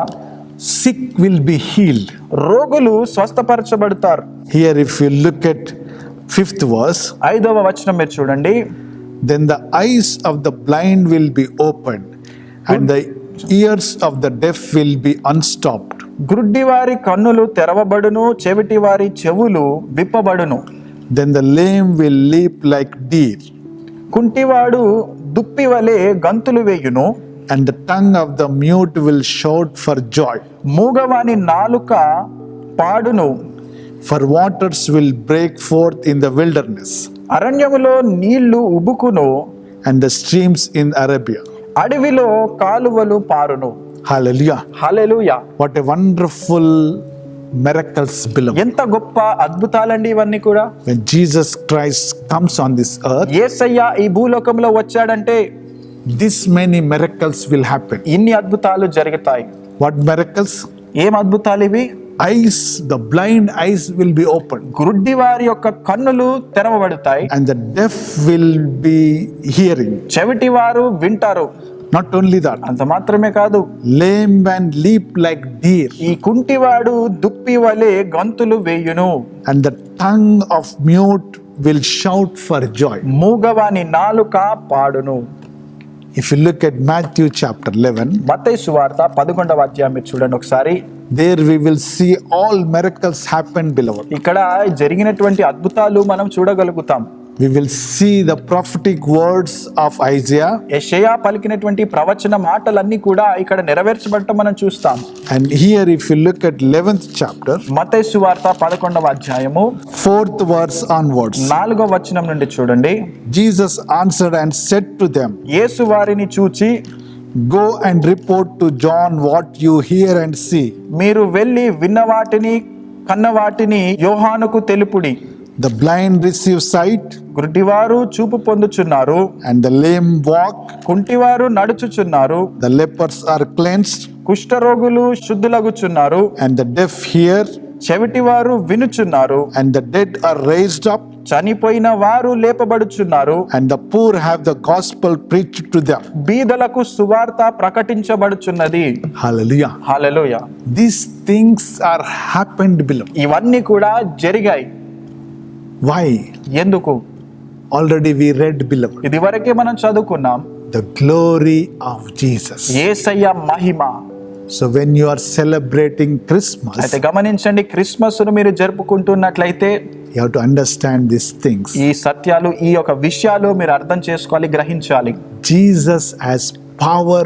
sick will be healed.
రోగులు స్వస్థపరచబడతారు.
Here, if you look at 5th verse,
5వ వచనం మీరు చూడండి.
then the eyes of the blind will be opened, and the ears of the deaf will be unstopped.
గ్రుడ్డివారి కన్నులు తెరవబడును, చెవిటివారి చెవులు విప్పబడును.
Then the lame will leap like deer,
కుంటివాడు దుప్పి వలె గంతులు వేయును.
and the tongue of the mute will shout for joy.
మూగవాని నాలుక పాడును.
For waters will break forth in the wilderness,
అరణ్యములో నీళ్లు ఉబుకును,
and the streams in Arabia.
అడవిలో కాలువలు పారును.
Hallelujah.
Hallelujah.
What a wonderful miracles, beloved.
ఎంత గొప్ప అద్భుతాలండి ఇవన్నీ కూడా.
When Jesus Christ comes on this earth,
యేసయ్య ఈ భూలోకంలో వచ్చాడంటే
this many miracles will happen.
ఇన్ని అద్భుతాలు జరుగుతాయి.
What miracles?
ఏం అద్భుతాలు ఇవి?
Eyes, the blind eyes will be opened,
గ్రుడ్డి వారి యొక్క కన్నులు తెరవబడతాయి.
and the deaf will be hearing.
చెవిటి వారు వింటారు.
Not only that,
అంత మాత్రమే కాదు,
lame man leap like deer,
ఈ కుంటివాడు దుప్పి వలె గంతులు వేయును.
and the tongue of mute will shout for joy.
మూగవాని నాలుక పాడును.
If you look at Matthew chapter 11,
మత్తయి సువార్త 11వ అధ్యాయం మీరు చూడండి ఒకసారి.
there we will see all miracles happen, beloved.
ఇక్కడ జరిగినటువంటి అద్భుతాలు మనం చూడగలుగుతాం.
We will see the prophetic words of Isaiah,
యెషయా పలికినటువంటి ప్రవచన మాటలన్నీ కూడా ఇక్కడ నెరవేర్చబడటం మనం చూస్తాం.
and here if you look at 11th chapter,
మత్తయి సువార్త 11వ అధ్యాయము
4th verse onwards,
4వ వచనం నుండి చూడండి.
Jesus answered and said to them,
యేసు వారిని చూచి,
go and report to John what you hear and see.
మీరు వెళ్ళి విన్న వాటిని కన్న వాటిని యోహానుకు తెలుపుడి.
The blind receive sight,
గుడ్డివారు చూపు పొందుచున్నారు,
and the lame walk,
కుంటివారు నడుచుచున్నారు,
the lepers are cleansed,
కుష్ఠరోగులు శుద్ధులగుచున్నారు,
and the deaf hear,
చెవిటివారు వినుచున్నారు,
and the dead are raised up,
చనిపోయిన వారు లేపబడుచున్నారు,
and the poor have the gospel preached to them.
బీదలకు సువార్త ప్రకటించబడుచున్నది.
Hallelujah.
Hallelujah.
These things are happened, beloved.
ఇవన్నీ కూడా జరిగాయి.
Why?
ఎందుకు?
Already we read, beloved,
ఇది వరకే మనం చదువుకున్నాం.
the glory of Jesus.
Yesayya Mahima.
So when you are celebrating Christmas,
అయితే గమనించండి, క్రిస్మస్ ను మీరు జరుపుకుంటున్నట్లయితే
you have to understand these things.
ఈ సత్యాలు, ఈ యొక్క విషయాలు మీరు అర్థం చేసుకోవాలి, గ్రహించాలి.
Jesus has power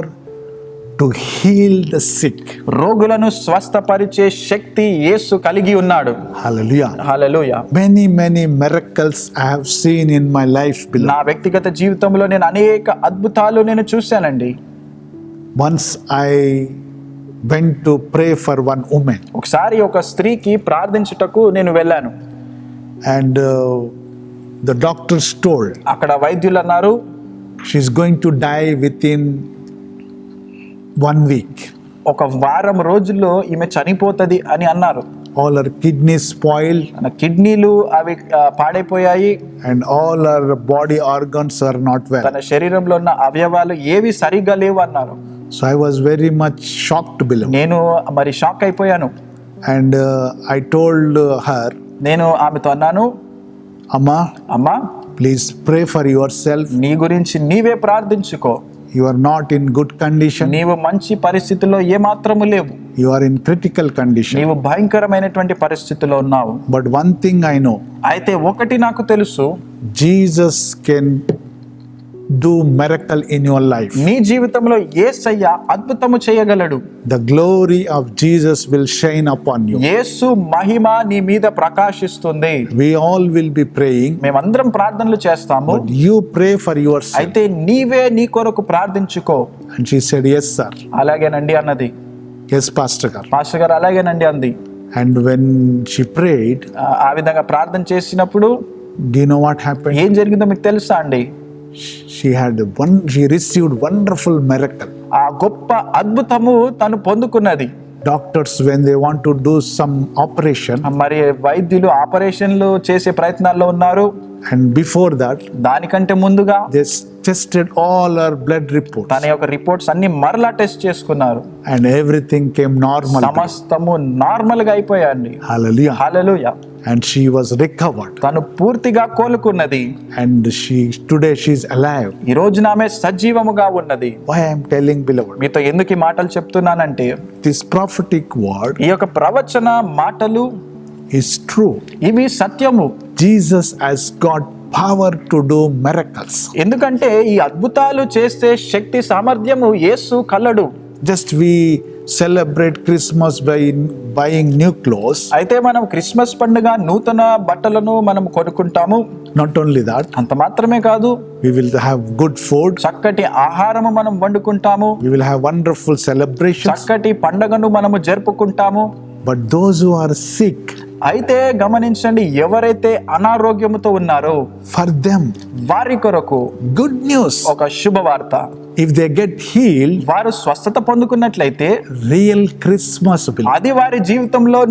to heal the sick.
రోగులను స్వస్థపరిచే శక్తి యేసు కలిగి ఉన్నాడు.
Hallelujah.
Hallelujah.
Many miracles I have seen in my life,
నా
beloved.
వ్యక్తిగత జీవితంలో నేను అనేక అద్భుతాలు నేను చూశానండి.
Once I went to pray for one woman,
ఒకసారి ఒక స్త్రీకి ప్రార్థించుటకు నేను వెళ్ళాను.
and the doctors told
అక్కడ వైద్యులు అన్నారు,
she's going to die within 1 week.
ఒక వారం రోజుల్లో ఈమె చనిపోతది అని అన్నారు.
all her kidneys spoiled,
తన కిడ్నీలు అవి పాడైపోయాయి,
and all her body organs are not well.
తన శరీరంలో ఉన్న అవయవాలు ఏవి సరిగ్గా లేవు అన్నారు.
So I was very much shocked, beloved.
నేను మరి షాక్ అయిపోయాను.
And I told her,
నేను ఆమెతో అన్నాను,
Amma,
అమ్మా
please pray for yourself.
నీ గురించి నీవే ప్రార్థించుకో.
You are not in good condition.
నీవు మంచి పరిస్థితుల్లో ఏమాత్రము లేవు,
You are in critical condition.
నీవు భయంకరమైనటువంటి పరిస్థితిలో ఉన్నావు.
But one thing I know,
అయితే ఒకటి నాకు తెలుసు,
Jesus can do miracle in your life.
నీ జీవితంలో యేసయ్య అద్భుతము చేయగలడు.
The glory of Jesus will shine upon you.
యేసు మహిమ నీ మీద ప్రకాశిస్తుంది.
We all will be praying,
మేమందరం ప్రార్థనలు చేస్తాము,
but you pray for yourself.
అయితే నీవే నీ కొరకు ప్రార్థించుకో.
And she said, yes, sir.
అలాగేనండి అన్నది.
Yes, Pastor Gar.
పాస్టర్ గారు అలాగేనండి అంది.
And when she prayed,
ఆ విధంగా ప్రార్థన చేసినప్పుడు
do you know what happened?
ఏం జరిగిందో మీకు తెలుసా అండి?
She received wonderful miracle.
ఆ గొప్ప అద్భుతము తను పొందుకున్నది.
Doctors, when they want to do some operation,
మరి వైద్యులు ఆపరేషన్లు చేసే ప్రయత్నాల్లో ఉన్నారు.
and before that,
దానికంటే ముందుగా
they tested all her blood reports,
తన యొక్క రిపోర్ట్స్ అన్ని మరలా టెస్ట్ చేసుకున్నారు.
and everything came normal.
సమస్తము నార్మల్ గా అయిపోయాయండి.
Hallelujah.
Hallelujah.
And she was recovered.
తను పూర్తిగా కోలుకున్నది.
And today she is alive.
ఈ రోజున ఆమె సజీవముగా ఉన్నది.
Why I am telling, beloved?
మీతో ఎందుకు ఈ మాటలు చెప్తున్నానంటే,
This prophetic word
ఈ యొక్క ప్రవచన మాటలు
is true.
ఇవి సత్యము.
Jesus has got power to do miracles.
ఎందుకంటే ఈ అద్భుతాలు చేసే శక్తి సామర్థ్యము యేసు కలడు.
Just we celebrate Christmas by buying new clothes.
అయితే మనం క్రిస్మస్ పండుగ నూతన బట్టలను మనం కొనుక్కుంటాము.
Not only that,
అంత మాత్రమే కాదు,
we will have good food.
చక్కటి ఆహారము మనం వండుకుంటాము.
We will have wonderful celebrations.
చక్కటి పండుగను మనము జరుపుకుంటాము.
But those who are sick,
అయితే గమనించండి, ఎవరైతే అనారోగ్యముతో ఉన్నారో
for them,
వారి కొరకు
good news.
ఒక శుభవార్త.
If they get healed,
వారు స్వస్థత పొందుకున్నట్లయితే
real Christmas will.
అది వారి జీవితంలో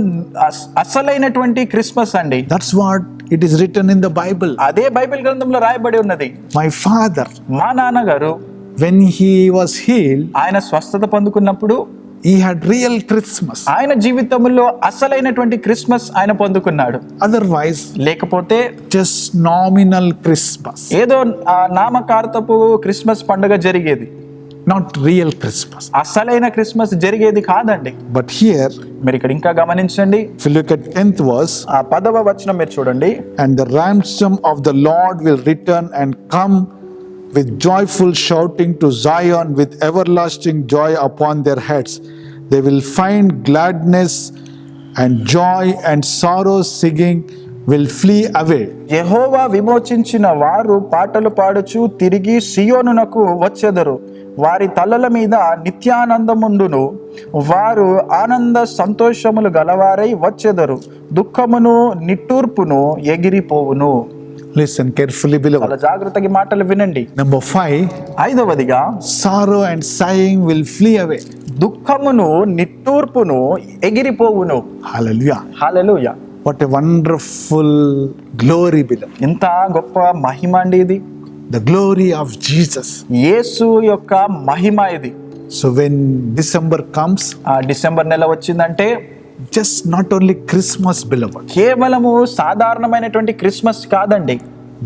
అసలైనటువంటి క్రిస్మస్ అండి.
That's what it is written in the Bible.
అదే బైబిల్ గ్రంథంలో రాయబడి ఉన్నది.
My father,
మా నాన్నగారు
when he was healed,
ఆయన స్వస్థత పొందుకున్నప్పుడు
he had real Christmas.
ఆయన జీవితంలో అసలైనటువంటి క్రిస్మస్ ఆయన పొందుకున్నాడు.
Otherwise,
లేకపోతే
just nominal Christmas,
ఏదో నామకార్థపు క్రిస్మస్ పండుగ జరిగేది,
not real Christmas.
అసలైన క్రిస్మస్ జరిగేది కాదండి.
But here,
మీరు ఇక్కడ ఇంకా గమనించండి,
if you look at 10th verse,
ఆ 10వ వచనం మీరు చూడండి.
and the ransom of the Lord will return and come with joyful shouting to Zion, with everlasting joy upon their heads. They will find gladness and joy, and sorrow singing will flee away.
యెహోవా విమోచించిన వారు పాటలు పాడుచు తిరిగి సియోనునకు వచ్చెదరు. వారి తలల మీద నిత్యానందముండును. వారు ఆనంద సంతోషములు గలవారై వచ్చెదరు. దుఃఖమును నిట్టూర్పును ఎగిరిపోవును.
Listen carefully,
చాలా
beloved.
జాగ్రత్తగా మాటలు వినండి.
Number 5,
5వదిగా
sorrow and sighing will flee away.
దుఃఖమును నిట్టూర్పును ఎగిరిపోవును.
Hallelujah.
Hallelujah.
What a wonderful glory, beloved.
ఎంత గొప్ప మహిమ అండి ఇది.
The glory of Jesus.
యేసు యొక్క మహిమ ఇది.
So when December comes,
ఆ డిసెంబర్ నెల వచ్చిందంటే
just not only Christmas, beloved,
కేవలము సాధారణమైనటువంటి క్రిస్మస్ కాదండి,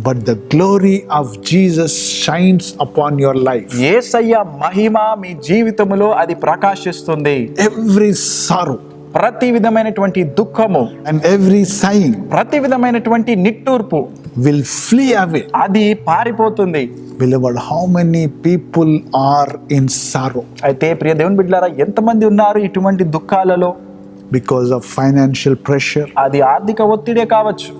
but the glory of Jesus shines upon your life.
యేసయ్య మహిమ మీ జీవితములో అది ప్రకాశిస్తుంది.
Every sorrow
ప్రతి విధమైనటువంటి దుఃఖము,
and every sighing
ప్రతి విధమైనటువంటి నిట్టూర్పు
will flee away.
అది పారిపోతుంది.
Beloved, how many people are in sorrow
అయితే ప్రియ దేవుని బిడ్డలారా, ఎంతమంది ఉన్నారు ఇటువంటి దుఃఖాలలో?
because of financial pressure,
అది ఆర్థిక ఒత్తిడే కావచ్చు,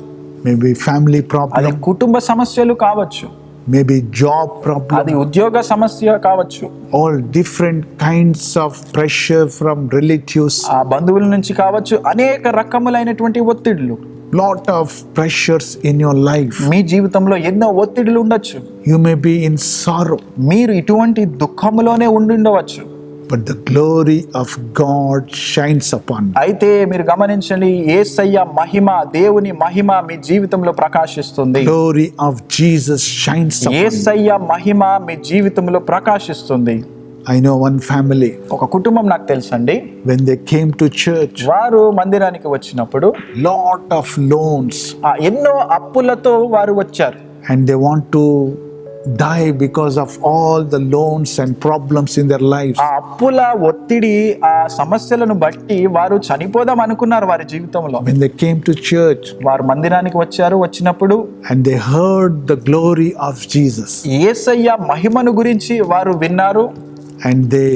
maybe family
అది
problem,
కుటుంబ సమస్యలు కావచ్చు,
maybe job
అది
problem,
ఉద్యోగ సమస్య కావచ్చు,
all different kinds of pressure from relatives,
ఆ బంధువుల నుంచి కావచ్చు, అనేక రకములైనటువంటి ఒత్తిడులు.
lot of pressures in your life.
మీ జీవితంలో ఎన్నో ఒత్తిడులు ఉండొచ్చు.
You may be in sorrow.
మీరు ఇటువంటి దుఃఖములోనే ఉండి ఉండవచ్చు.
but the glory of God shines upon me.
అయితే మీరు గమనించండి, యేసయ్య మహిమ, దేవుని మహిమ మీ జీవితంలో ప్రకాశిస్తుంది.
Glory of Jesus shines upon me.
యేసయ్య మహిమ మీ జీవితంలో ప్రకాశిస్తుంది.
I know one family,
ఒక కుటుంబం నాకు తెలుసండి.
when they came to church,
వారు మందిరానికి వచ్చినప్పుడు
lot of loans,
ఎన్నో అప్పులతో వారు వచ్చారు.
and they want to die because of all the loans and problems in their lives.
ఆ అప్పుల ఒత్తిడి, ఆ సమస్యలను బట్టి వారు చనిపోదాం అనుకున్నారు వారి జీవితంలో.
When they came to church
వారు మందిరానికి వచ్చినప్పుడు
and they heard the glory of Jesus,
యేసయ్య మహిమను గురించి వారు విన్నారు.
and they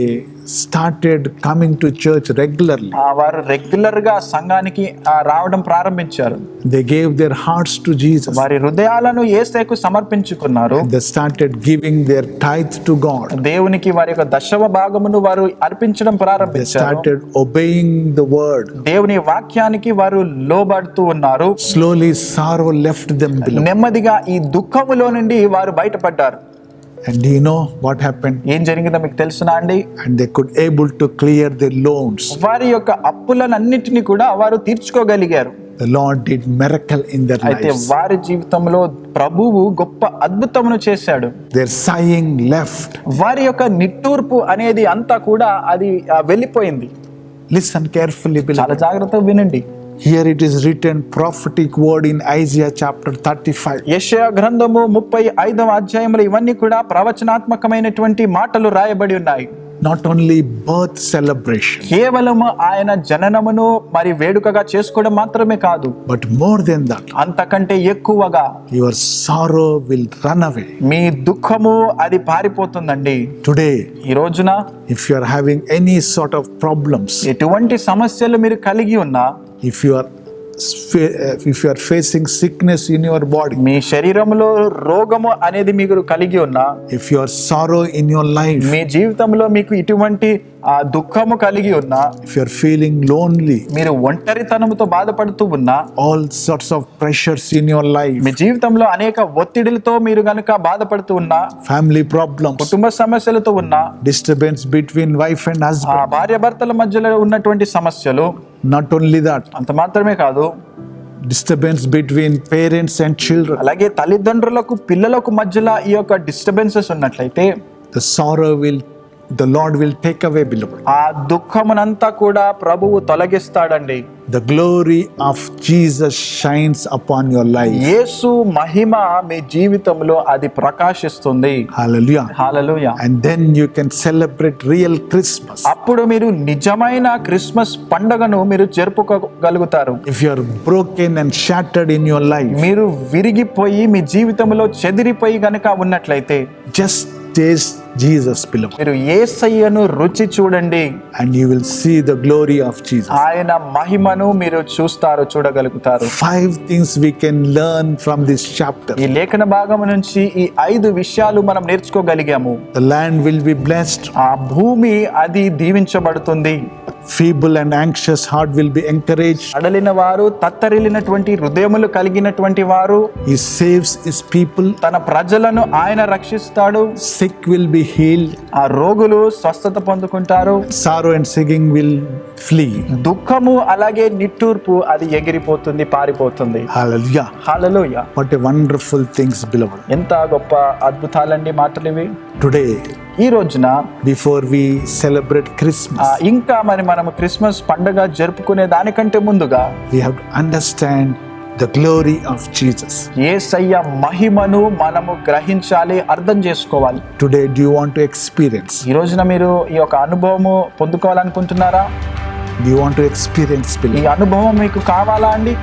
started coming to church regularly.
వారు రెగ్యులర్ గా సంఘానికి రావడం ప్రారంభించారు.
They gave their hearts to Jesus.
వారి హృదయాలను యేసయ్యకు సమర్పించుకున్నారు.
They started giving their tithe to God.
దేవునికి వారి యొక్క దశమ భాగమును వారు అర్పించడం
They
ప్రారంభించారు.
started obeying the word.
దేవుని వాక్యానికి వారు లోబడుతూ ఉన్నారు.
Slowly sorrow left them below.
నెమ్మదిగా ఈ దుఃఖములో నుండి వారు బయటపడ్డారు.
And do you know what happened?
ఏం జరిగిందో మీకు తెలుసునా అండి?
And they could able to clear their loans.
వారి యొక్క అప్పులన్నిటిని కూడా వారు తీర్చుకోగలిగారు.
The Lord did miracle in their
అయితే
lives.
వారి జీవితంలో ప్రభువు గొప్ప అద్భుతమును చేశాడు.
Their sighing left.
వారి యొక్క నిట్టూర్పు అనేది అంతా కూడా అది వెళ్ళిపోయింది.
Listen carefully,
చాలా
beloved.
జాగ్రత్తగా వినండి.
Here it is written prophetic word in Isaiah chapter 35.
యెషయా గ్రంథము 35వ అధ్యాయంలో ఇవన్నీ కూడా ప్రవచనాత్మకమైనటువంటి మాటలు రాయబడి ఉన్నాయి.
Not only birth celebration,
కేవలము ఆయన జననమును మరి వేడుకగా చేసుకోవడం మాత్రమే కాదు,
but more than that,
అంతకంటే ఎక్కువగా
your sorrow will run away.
మీ దుఃఖము అది పారిపోతుందండి.
Today,
ఈ రోజున
if you are having any sort of problems,
ఎటువంటి సమస్యలు మీరు కలిగి ఉన్నా,
if you are facing sickness in your body,
మీ శరీరంలో రోగము అనేది మీరు కలిగి ఉన్నా,
if you are sorrow in your life,
మీ జీవితంలో మీకు ఇటువంటి దుఃఖము కలిగి ఉన్నా,
if you are feeling lonely,
మీరు ఒంటరితనంతో బాధపడుతూ ఉన్నా,
all sorts of pressures in your life,
మీ జీవితంలో అనేక ఒత్తిడిలతో మీరు గనుక బాధపడుతూ ఉన్నా,
family problems,
కుటుంబ సమస్యలతో ఉన్నా,
disturbance between wife and husband,
భార్యాభర్తల మధ్యలో ఉన్నటువంటి సమస్యలు,
not only that,
అంత మాత్రమే కాదు,
disturbance between parents and children,
అలాగే తల్లిదండ్రులకు పిల్లలకు మధ్యలో ఈ యొక్క డిస్టర్బెన్సెస్ ఉన్నట్లయితే
the Lord will take away, beloved.
ఆ దుఃఖమునంతా కూడా ప్రభువు తొలగిస్తాడండి.
The glory of Jesus shines upon your life.
యేసు మహిమ మీ జీవితంలో అది ప్రకాశిస్తుంది.
Hallelujah.
Hallelujah.
And then you can celebrate real Christmas.
అప్పుడు మీరు నిజమైన క్రిస్మస్ పండుగను మీరు జరుపుకోగలుగుతారు.
If you are broken and shattered in your life,
మీరు విరిగిపోయి మీ జీవితంలో చెదిరిపోయి గనుక ఉన్నట్లయితే,
just taste Jesus, beloved,
మీరు యేసయ్యను రుచి చూడండి.
and you will see the glory of Jesus.
ఆయన మహిమను మీరు చూడగలుగుతారు.
5 things we can learn from this chapter.
ఈ లేఖన భాగం నుంచి ఈ 5 విషయాలు మనం నేర్చుకోగలిగాము.
The land will be blessed.
ఆ భూమి అది దీవించబడుతుంది.
Feeble and anxious heart will be encouraged.
అడలిన వారు, తత్తరిల్లినటువంటి హృదయములు కలిగినటువంటి వారు,
He saves His people.
తన ప్రజలను ఆయన రక్షిస్తాడు.
Sick will be healed.
ఆ రోగులు స్వస్థత పొందుకుంటారు.
Sorrow and singing will flee.
దుఃఖము అలాగే నిట్టూర్పు అది ఎగిరిపోతుంది, పారిపోతుంది.
Hallelujah.
Hallelujah.
What a wonderful things, beloved.
ఎంత గొప్ప అద్భుతాలండి మాటలు ఇవి.
Today,
ఈ రోజున
before we celebrate Christmas,
ఇంకా మనము క్రిస్మస్ పండుగ జరుపుకునే దానికంటే ముందుగా
we have to understand the glory of Jesus.
యేసయ్య మహిమను మనము గ్రహించాలి, అర్థం చేసుకోవాలి.
Today, do you want to experience?
ఈ రోజున మీరు ఈ యొక్క అనుభవము పొందుకోవాలనుకుంటున్నారా?
Do you want to experience,
ఈ
beloved?
అనుభవం మీకు కావాలా అండి?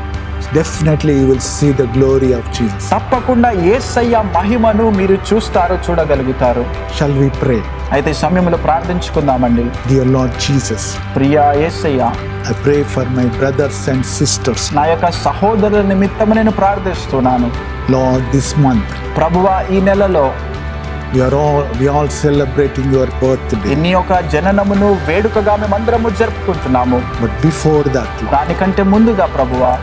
Definitely you will see the glory of Jesus.
తప్పకుండా యేసయ్య మహిమను మీరు చూడగలుగుతారు.
Shall we pray?
అయితే ఈ సమయంలో ప్రార్థించుకుందామండి.
Dear Lord Jesus,
Priya Yesayya,
I pray for my brothers and sisters.
నా యొక్క సహోదరుల నిమిత్తం నేను ప్రార్థిస్తున్నాను.
Lord, this month
ప్రభువా, ఈ నెలలో
we all celebrating your birthday.
నీ యొక్క జననమును వేడుకగా మేమందరము జరుపుకుంటున్నాము.
But before that, Lord,
దానికంటే ముందుగా ప్రభువా,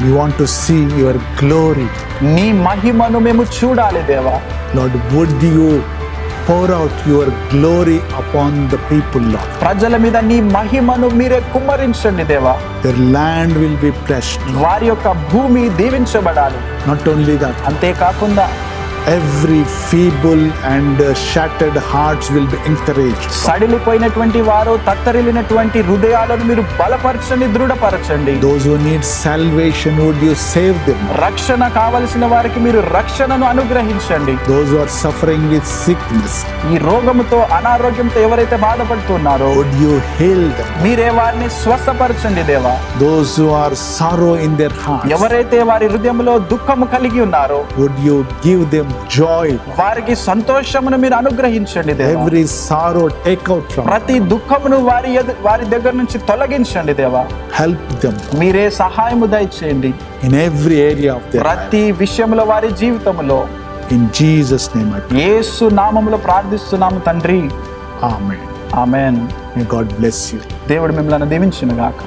we want to see your glory.
నీ మహిమను మేము చూడాలి దేవా.
Lord, would you pour out your glory upon the people, Lord.
ప్రజల మీద నీ మహిమను మీరే కుమ్మరించండి దేవా.
Their land will be blessed.
వారి యొక్క భూమి దీవించబడాలి.
Not only that,
అంతేకాకుండా
every feeble and shattered hearts will be encouraged.
సడిలిపోయినటువంటి వారు, తత్తరిల్లినటువంటి హృదయాలను మీరు బలపరచండి, దృఢపరచండి.
Those who need salvation, would you save them?
రక్షణ కావలసిన వారికి మీరు రక్షణను అనుగ్రహించండి.
Those who are suffering with sickness,
ఈ రోగముతో, అనారోగ్యంతో ఎవరైతే బాధపడుతున్నారో
would you heal them?
మీరే వారిని స్వస్థపరచండి దేవా.
Those who are sorrow in their hearts,
ఎవరైతే వారి హృదయంలో దుఃఖము కలిగి ఉన్నారో
would you give them joy?
వారికి సంతోషమును మీరు అనుగ్రహించండి దేవా.
Every sorrow take out from them.
ప్రతి దుఃఖమును వారి దగ్గర నుంచి తొలగించండి దేవా.
Help them
మీరే సహాయము దయచేయండి
in every area of their life.
ప్రతి విషయంలో వారి జీవితంలో.
In Jesus' name I pray.
యేసు నామములో ప్రార్థిస్తున్నాము తండ్రి.
Amen.
Amen.
May God bless you.
దేవుడు మిమ్మల్ని దీవించును గాక.